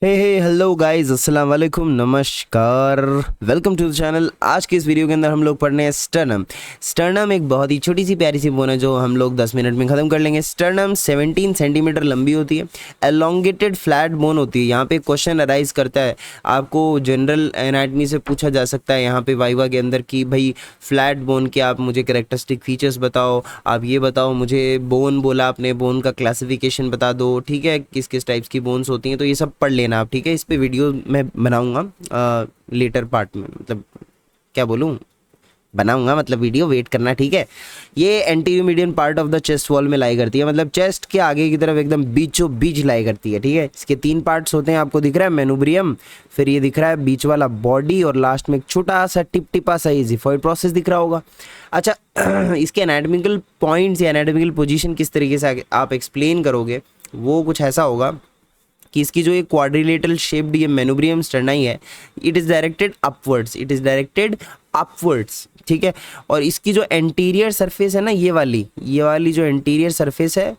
हे हे hello guys, अस्सलाम वालेकुम, नमस्कार। Welcome to the channel. आज के इस वीडियो के अंदर हम लोग पढ़ने हैं स्टर्नम। स्टर्नम एक बहुत ही छोटी सी प्यारी सी बोन है जो हम लोग 10 मिनट में ख़त्म कर लेंगे। स्टर्नम 17 सेंटीमीटर लंबी होती है, एलोंगेटेड फ्लैट बोन होती है। यहाँ पे क्वेश्चन अराइज करता है, आपको जनरल एनाटमी से पूछा जा सकता है यहाँ पे वाइवा के अंदर कि भाई फ्लैट बोन के आप मुझे कैरेक्टरिस्टिक फीचर्स बताओ, आप ये बताओ मुझे, बोन बोला आपने, बोन का क्लासिफिकेशन बता दो, ठीक है, किस किस टाइप्स की बोन्स होती हैं, तो ये सब पढ़ लेना आप, ठीक है। इस पे वीडियो मैं बनाऊंगा लेटर पार्ट में, मतलब क्या बोलूँ, बनाऊंगा मतलब वीडियो, वेट करना, ठीक है। ये anterior median part of the chest wall में लाई करती है, मतलब चेस्ट के आगे की तरफ एकदम बीचों बीच लाई करती है, ठीक है। इसके 3 पार्ट्स होते हैं, आपको दिख रहा है मेनुब्रियम, फिर ये दिख रहा है बीच वाला बॉडी, और लास्ट में एक छोटा सा टिप टिपा सा जिफॉइड प्रोसेस दिख रहा होगा। अच्छा इसके एनाटॉमिकल पॉइंट्स या एनाटॉमिकल पोजीशन किस तरीके से आप एक्सप्लेन करोगे, वो कुछ ऐसा होगा कि इसकी जो ये क्वाड्रिलेटरल शेप्ड ये मेनुब्रियम स्टर्नाई है, it is directed upwards, it is directed upwards, ठीक है। और इसकी जो एंटीरियर सरफेस है ना, ये वाली जो एंटीरियर सरफेस है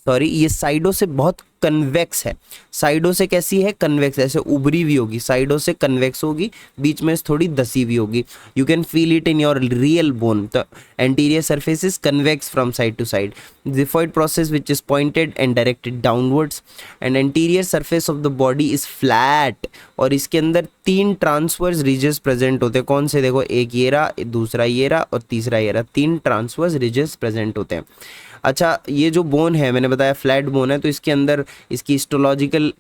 सॉरी, ये साइडों से बहुत कन्वेक्स है। साइडों से कैसी है? कन्वेक्स, ऐसे उभरी हुई होगी, साइडों से कन्वेक्स होगी, बीच में थोड़ी दसी हुई होगी। You can feel it in your real bone. The anterior surface is convex from side to side, xiphoid process which is pointed and directed downwards, and anterior surface of the body is flat. और इसके अंदर 3 transverse ridges present होते हैं। कौन से? देखो, एक ये रहा, दूसरा ये रहा, और तीसरा ये रहा। 3 ट्रांसवर्स रिजेस प्रेजेंट होते हैं। अच्छा, ये जो बोन है, मैंने बताया फ्लैट बोन है, तो इसके अंदर इसकी हिस्टोलॉजिकल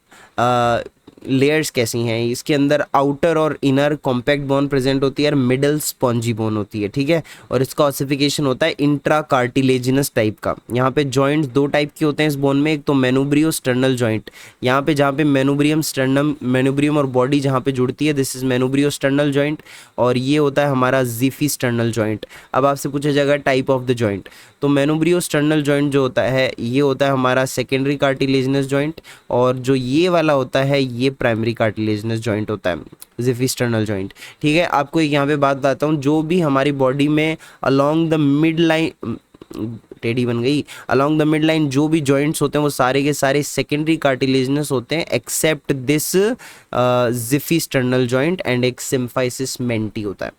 लेयर्स कैसी हैं? इसके अंदर आउटर और इनर कॉम्पैक्ट बोन प्रेजेंट होती है और मिडल स्पॉन्जी बोन होती है, ठीक है। और इसका ऑसिफिकेशन होता है इंट्रा कार्टिलेजिनस टाइप का। यहाँ पे जॉइंट्स 2 टाइप के होते हैं इस बोन में। एक तो मेनुब्रियो स्टर्नल जॉइंट, यहाँ पे जहाँ पे मेनुब्रियम स्टर्नम, मेनुब्रियम और बॉडी जहाँ पे जुड़ती है, दिस इज मेनुब्रियो स्टर्नल जॉइंट। और ये होता है हमारा जीफी स्टर्नल जॉइंट। अब आपसे पूछा जाएगा टाइप ऑफ द जॉइंट, तो मेनुब्रियो स्टर्नल जॉइंट जो होता है, ये होता है हमारा सेकेंडरी कार्टिलेजिनस जॉइंट, और जो ये वाला होता है, ये प्राइमरी कार्टिलेजिनस जॉइंट होता है, जिफी स्टर्नल जॉइंट, ठीक है। आपको एक यहाँ पे बात बताता हूँ, जो भी हमारी बॉडी में अलोंग द मिड लाइन, टेढ़ी बन गई, अलोंग द मिड लाइन जो भी जॉइंट्स होते हैं वो सारे के सारे सेकेंडरी कार्टिलेजिनस होते हैं, except this xiphisternal joint, and एक सिम्फाइसिस मेंटी होता है।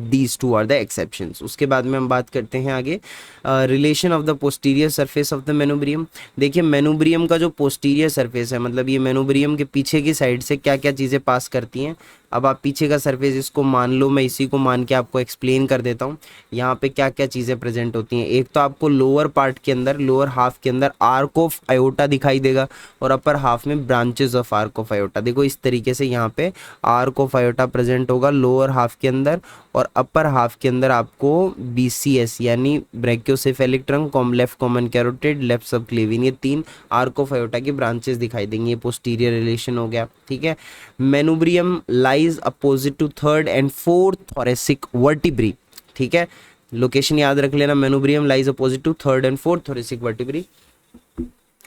These two are the exceptions। उसके बाद में हम बात करते हैं आगे relation of the posterior surface of the manubrium. देखिए, मेनुब्रियम का जो पोस्टीरियर सरफेस है, मतलब ये मेनुब्रियम के पीछे की साइड से क्या क्या चीज़ें पास करती हैं। अब आप पीछे का सरफेस इसको मान लो, मैं इसी को मान के आपको एक्सप्लेन कर देता हूँ। यहाँ पे क्या क्या चीज़ें प्रेजेंट होती हैं। एक तो आपको लोअर पार्ट के अंदर, लोअर हाफ के अंदर आर्क ऑफ आयोटा दिखाई देगा, और अपर हाफ में branches of arc of iota. देखो इस तरीके से यहाँ पे आर्क ऑफ आयोटा प्रेजेंट होगा लोअर हाफ के अंदर, और अपर हाफ के अंदर आपको BCS यानी brachiocephalic trunk, left common carotid, left subclavian, ये 3 आर्क ऑफ आयोटा की ब्रांचेस दिखाई देंगी। ये पोस्टीरियर रिलेशन हो गया, ठीक है। Manubrium lies opposite to 3rd and 4th thoracic vertebrae, ठीक है। लोकेशन याद रख लेना, manubrium lies opposite to 3rd and 4th thoracic vertebrae.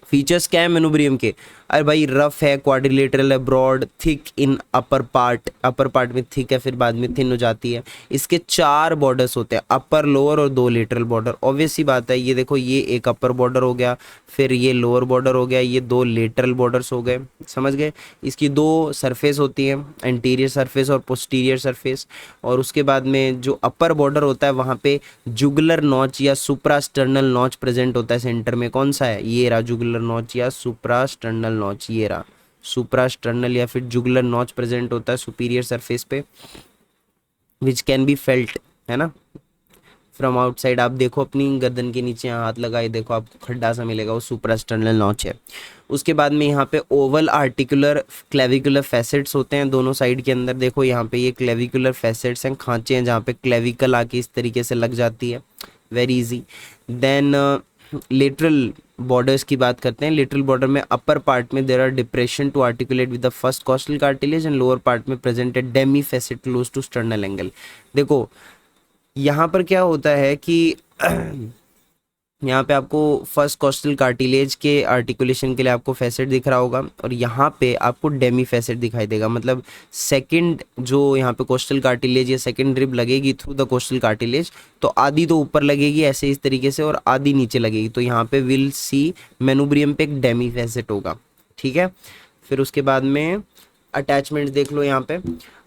Features क्या है मेनुब्रियम के? अरे भाई, रफ है, क्वाड्रिलेटरल है, ब्रॉड, थिक इन अपर पार्ट, अपर पार्ट में थिक है, फिर बाद में थिन हो जाती है। इसके 4 बॉर्डर्स होते हैं, अपर, लोअर और 2 लेटरल बॉर्डर। ऑब्वियस सी बात है, ये देखो, ये एक अपर बॉर्डर हो गया, फिर ये लोअर बॉर्डर हो गया, ये 2 लेटरल बॉर्डर्स हो गए, समझ गए। इसकी 2 सरफेस होती हैं, एंटीरियर सरफेस और पोस्टीरियर सरफेस। और उसके बाद में जो अपर बॉर्डर होता है, वहाँ पे जुगुलर नॉच या सुप्रास्टर्नल नॉच प्रेजेंट होता है सेंटर में। कौन सा है? ये रहा जुगुलर नॉच या सुप्रास्टर्नल नॉच, ये रहा सुप्रास्टर्नल या फिर जुगुलर नॉच प्रेजेंट होता है सुपीरियर सरफेस पे, विच कैन बी फेल्ट, है ना, फ्रॉम आउटसाइड। आप देखो अपनी गर्दन के नीचे हाथ लगाए, देखो आपको खड्डा सा मिलेगा, वो सुप्रास्टर्नल नॉच है। उसके बाद में यहाँ पे ओवल आर्टिकुलर क्लेविकुलर फैसेट्स होते हैं दोनों साइड के अंदर। देखो यहाँ पे ये क्लेविकुलर फैसेट्स हैं, खांचे हैं जहाँ पे क्लेविकल आके इस तरीके से लग जाती है, very easy. Then lateral borders की बात करते हैं। लेटरल बॉर्डर में अपर पार्ट में there are depression to articulate with the first costal cartilage, and lower part में presented demi facet close to sternal angle. देखो यहाँ पर क्या होता है कि यहाँ पे आपको फर्स्ट कोस्टल कार्टिलेज के आर्टिकुलेशन के लिए आपको फैसेट दिख रहा होगा, और यहाँ पे आपको डेमी फैसेट दिखाई देगा, मतलब सेकंड जो यहाँ पे कोस्टल कार्टिलेज या सेकंड रिब लगेगी थ्रू द कोस्टल कार्टिलेज, तो आधी तो ऊपर लगेगी ऐसे इस तरीके से और आधी नीचे लगेगी, तो यहाँ पे विल सी मेनुब्रियम पे एक डेमी फैसेट होगा, ठीक है। फिर उसके बाद में अटैचमेंट्स देख लो। यहाँ पे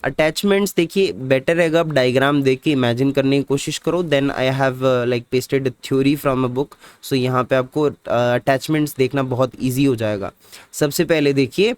अटैचमेंट्स देखिए, बेटर रहेगा आप डायग्राम देख के इमेजिन करने की कोशिश करो, then I have like pasted theory from a book, so यहाँ पे आपको अटैचमेंट्स देखना बहुत इजी हो जाएगा। सबसे पहले देखिए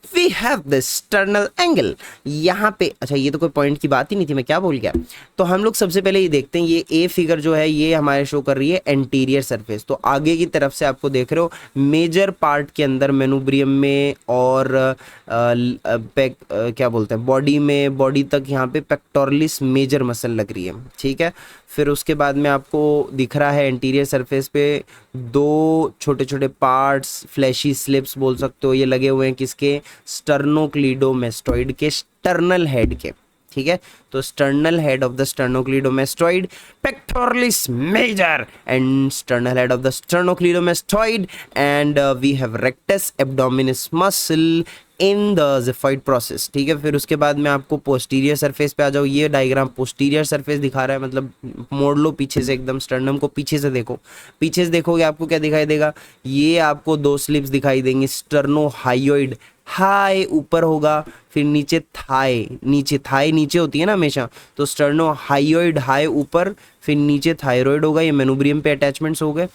we have the sternal angle, यहाँ पे अच्छा ये तो कोई पॉइंट की बात ही नहीं थी, मैं क्या बोल गया। तो हम लोग सबसे पहले ये देखते हैं, ये ए फिगर जो है ये हमारे शो कर रही है एंटीरियर सरफेस, तो आगे की तरफ से आपको देख रहे हो मेजर पार्ट के अंदर मेनुब्रियम में और क्या बोलते हैं बॉडी में, बॉडी तक यहाँ पे पेक्टोरलिस मेजर मसल लग रही है, ठीक है। फिर उसके बाद में आपको दिख रहा है एंटीरियर सरफेस पे दो छोटे छोटे पार्ट्स, फ्लैशी स्लिप्स बोल सकते हो, ये लगे हुए हैं किसके, स्टर्नोक्लीडोमेस्टोइड के स्टर्नल हेड के, ठीक है। तो sternal head of the sternocleidomastoid, pectoralis major and sternal head of the sternocleidomastoid, and we have rectus abdominis muscle in the xiphoid process, ठीक है। फिर उसके बाद में आपको पोस्टीरियर सरफेस पे आ जाओ, ये डायग्राम पोस्टीरियर सरफेस दिखा रहा है, मतलब मोड़ लो पीछे से एकदम, स्टर्नम को पीछे से देखो, पीछे से देखोगे आपको क्या दिखाई देगा, ये आपको दो स्लिप्स दिखाई देंगी, स्टर्नोहायोइड, हाई ऊपर होगा, फिर नीचे थाई, नीचे थाई नीचे होती है ना हमेशा, तो स्टर्नोहायोइड हाई ऊपर, फिर नीचे थायराइड होगा, ये मेनुब्रियम पे अटैचमेंट्स हो गए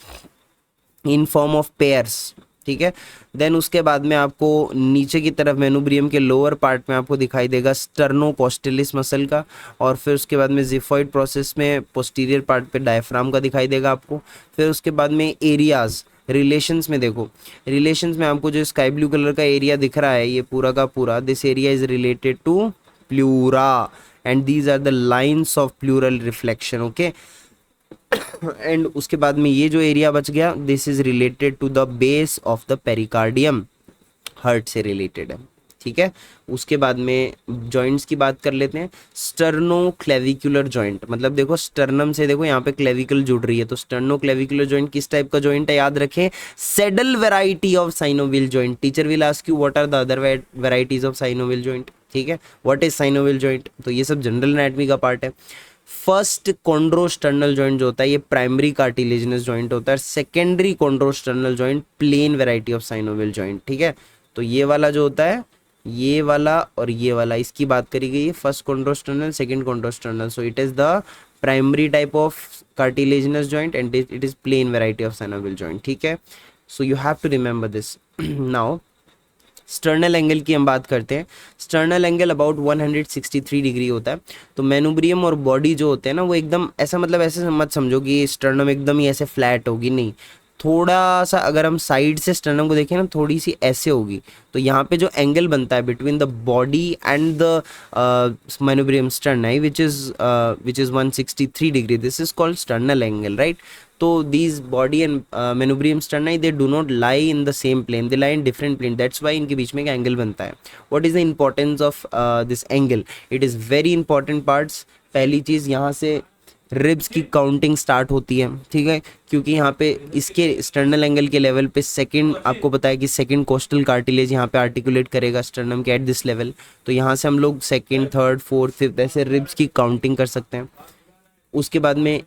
इन फॉर्म ऑफ पेयर्स, ठीक है। देन उसके बाद में आपको नीचे की तरफ मेनुब्रियम के लोअर पार्ट में आपको दिखाई देगा स्टर्नोकोस्टिलिस मसल का, और फिर उसके बाद में ज़िफॉइड प्रोसेस में पोस्टीरियर पार्ट पे डायफ्राम का दिखाई देगा आपको। फिर उसके बाद में एरियाज रिलेशंस में देखो, रिलेशंस में आपको जो स्काई ब्लू कलर का एरिया दिख रहा है ये पूरा का पूरा, this area is related to pleura and these are the lines of pleural reflection, okay. And उसके बाद में ये जो एरिया बच गया, this is related to the base of the pericardium, heart से रिलेटेड है, ठीक है। उसके बाद में जॉइंट्स की बात कर लेते हैं, स्टर्नो क्लेविकुलर जॉइंट, मतलब देखो स्टर्नम से देखो यहाँ पे क्लेविकल जुड़ रही है, तो स्टर्नो क्लेविकुलर जॉइंट किस टाइप का जॉइंट है याद रखें, saddle variety of synovial joint. Teacher will ask you what are the other varieties of synovial joint, ठीक है, व्हाट इज साइनोवियल जॉइंट, तो ये सब जनरल एनाटॉमी का पार्ट है। फर्स्ट कॉन्ड्रोस्टर्नल जॉइंट जो होता है ये प्राइमरी कार्टिलेजिनस जॉइंट होता है, secondary chondrosternal joint plane variety of synovial joint, ठीक है। तो ये वाला जो होता है, ये वाला और ये वाला, इसकी बात करी गई है, first chondrosternal second chondrosternal, so it is the primary type of cartilaginous joint and it is plane variety of synovial joint, ठीक है। So you have to remember this. Now sternal angle की हम बात करते हैं, स्टर्नल एंगल अबाउट 163 डिग्री होता है। तो मेनुब्रियम और बॉडी जो होते हैं ना वो एकदम ऐसा, मतलब ऐसे मत समझो कि स्टर्नम एकदम ही ऐसे फ्लैट होगी, नहीं, थोड़ा सा अगर हम साइड से स्टर्नम को देखें ना थोड़ी सी ऐसे होगी, तो यहाँ पे जो एंगल बनता है between the body and the manubrium स्टर्नाई which is 163 degree, this is called sternal angle, right. तो these body and manubrium स्टर्नाई they do not lie in the same plane, they lie in different plane, that's why इनके बीच में एक angle बनता है। what is the importance of this angle, it is very important parts। पहली चीज़ यहाँ से ribs की counting start होती है, ठीक है, क्योंकि यहाँ पे इसके स्टर्नल एंगल के लेवल पे सेकंड, आपको पता है कि सेकंड कोस्टल कार्टिलेज यहाँ पे आर्टिकुलेट करेगा स्टर्नम के एट दिस लेवल, तो यहाँ से हम लोग सेकंड थर्ड फोर्थ फिफ्थ ऐसे रिब्स की काउंटिंग कर सकते हैं। उसके बाद में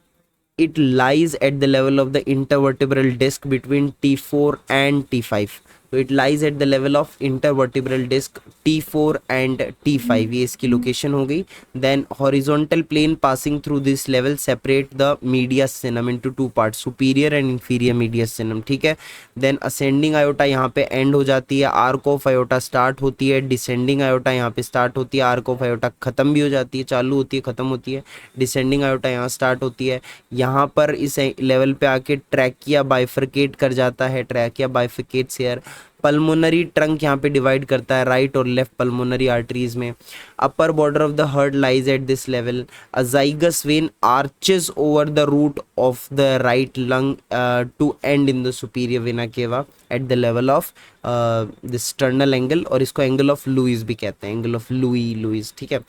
it lies at the level of the intervertebral disc between T4 and T5, तो it lies at the level of intervertebral disc T4 and T5, ये इसकी लोकेशन हो गई। then horizontal plane passing through this level separate the medius sinum into two parts, superior and inferior medius sinum, ठीक है। then ascending aorta यहाँ पे end हो जाती है, arc of aorta start होती है, descending aorta यहाँ पे start होती है, arc of aorta खत्म भी हो जाती है, चालू होती है खत्म होती है, descending aorta यहाँ start होती है, यहाँ पर इस लेवल पे आके ट्रैकिया बाइफरकेट कर जाता है, ट्रैकिया बाइफरकेट्स हियर, पल्मोनरी ट्रंक यहाँ पे डिवाइड करता है राइट और लेफ्ट पल्मोनरी आर्टरीज में, upper border of the heart lies at this level, azygos vein arches over the root of the right lung to end in the superior vena cava at the level of the sternal angle, और इसको angle of Lewis भी कहते हैं, angle of Lewis, ठीक है।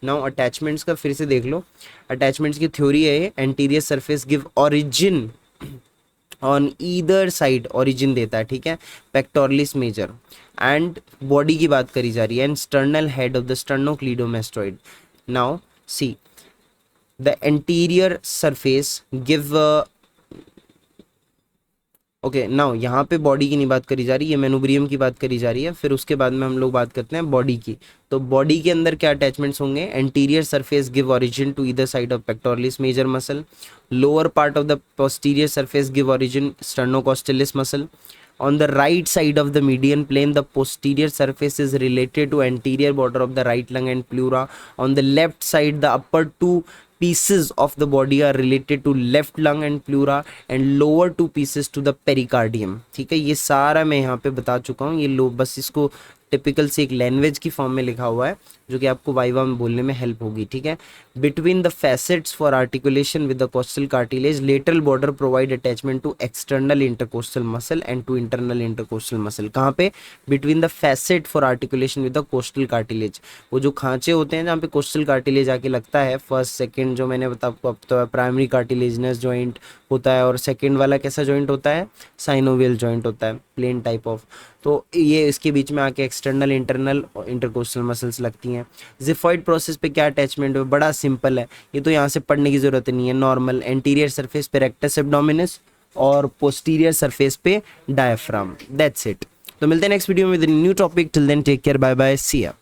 Now attachments का फिर से देख लो, अटैचमेंट्स की थ्योरी है, anterior surface give origin on either side origin देता है, ठीक है, पेक्टोरलिस मेजर। एंड बॉडी की बात करी जा रही है, and sternal head of the sternocleidomastoid. Now see the anterior surface give okay now यहाँ पे बॉडी की नहीं बात करी जा रही है, मेनुब्रियम की बात करी जा रही है, फिर उसके बाद में हम लोग बात करते हैं बॉडी की। तो बॉडी के अंदर क्या अटैचमेंट्स होंगे, anterior surface give origin to either side of pectoralis major muscle, lower part of the posterior surface give origin sternocostalis muscle. On the right side of the median plane, the posterior surface is related to anterior border of the right lung and pleura. On the left side, the upper two pieces of the body are related to left lung and pleura and lower two pieces to the pericardium। ठीक है, ये सारा मैं यहाँ पे बता चुका हूँ, ये लो बस इसको टिपिकल से एक लैंग्वेज की फॉर्म में लिखा हुआ है जो कि आपको वाइवा में बोलने में हेल्प होगी, ठीक है। Between the facets for articulation with the costal cartilage, lateral border provide attachment to external intercostal muscle and to internal intercostal muscle. कहाँ पे, between the facet for articulation with the costal cartilage, वो जो खांचे होते हैं जहाँ पे costal cartilage आके लगता है, फर्स्ट सेकंड जो मैंने बता आपको अब तो प्राइमरी कार्टिलेजनस जॉइंट होता है, और सेकंड वाला कैसा जॉइंट होता है, साइनोवियल जॉइंट होता है, प्लेन टाइप ऑफ। तो ये इसके बीच में आके एक्सटर्नल इंटरनल और इंटरकोस्टल मसल्स लगती हैं। जिफॉइड प्रोसेस पे क्या अटैचमेंट है, बड़ा सिंपल है, ये तो यहाँ से पढ़ने की जरूरत नहीं है। नॉर्मल एंटीरियर सरफेस पे रेक्टस एब्डोमिनस और पोस्टीरियर सरफेस पे डायफ्राम, दैट्स इट। तो मिलते हैं नेक्स्ट वीडियो में with new topic, till then take care, bye bye, see या।